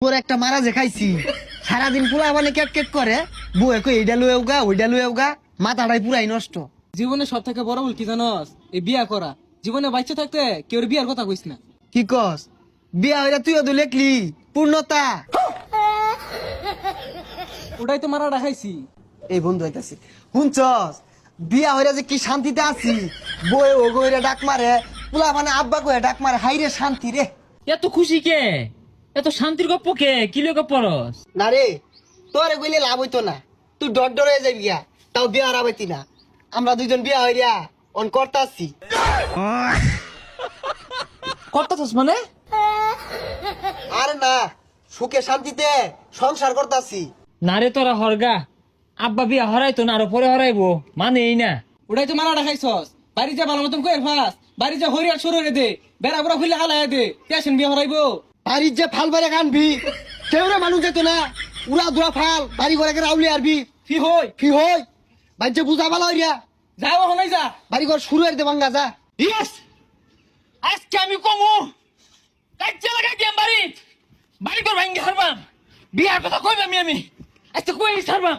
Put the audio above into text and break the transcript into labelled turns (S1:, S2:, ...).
S1: তোর একটা মারা যে খাইছি সারাদিন পুরা মানে কেট কেট করে বউয়ে কই এইটা লুয়েও গা ওইটা লুয়েও গা মাথাটাই পুরাই নষ্ট।
S2: জীবনে সব থেকে বড় ভুল কি জানস? এই বিয়া করা। জীবনে বাচ্চা থাকতে কেউ বিয়ার কথা কইস না।
S1: কি কস বিয়া হইরা তুইও তো লেখলি পূর্ণতা।
S2: ওটাই তো মারা খাইছি।
S1: এই বন্ধু হইতাছি শুনছস বিয়া হইরা যে কি শান্তিতে আছি বউয়ে ও গইরা ডাক মারে পুলা মানে আব্বা কইরা ডাক মারে হাইরে শান্তি রে।
S3: এত খুশি কে? এত শান্তির গপ্প কে? কি লোক পরস?
S1: না রে তোরে কইলে লাভ হইতো না, তুই ডর ডর হয়ে যাবি গিয়া, তাও বিয়া হারাবাইতি না। আমরা দুইজন বিয়া হইরা অন করতাছি।
S2: করতাছস মানে?
S1: আরে না সুখে শান্তিতে সংসার করতাছি।
S3: না রে তোরা হরগা, আব্বা বিয়া হরাইতো না, আরো পরে হরাইবো, মানে এই না।
S2: ওটাই তো মারা খাইছস। বাড়ি যা ভালো মতন কইর ফাস। বাড়ি যা হরিয়ার সরে দে। বেড়া বুড়া খুলে হালায় দে। কেসন বিয়া হরাইবো।
S1: বাড়ির যে ফাল বারে কানবি কেউরে মানুষ যেত না, উড়া দুরা ফাল বাড়ি ঘরে রাউলি আরবি
S2: কি হই?
S1: কি হই বাড়িতে বুঝা ভালো হইয়া
S2: যাও হনাই যা।
S1: বাড়ি ঘর শুরু হইতে ভাঙ্গা যা।
S3: ইয়েস, আজকে আমি কমু কাচ্চা লাগা গেম বাড়ি বাড়ি কর ভাঙ্গি হারবাম, বিয়ার কথা কইবাম আমি আজকে কই হারবাম।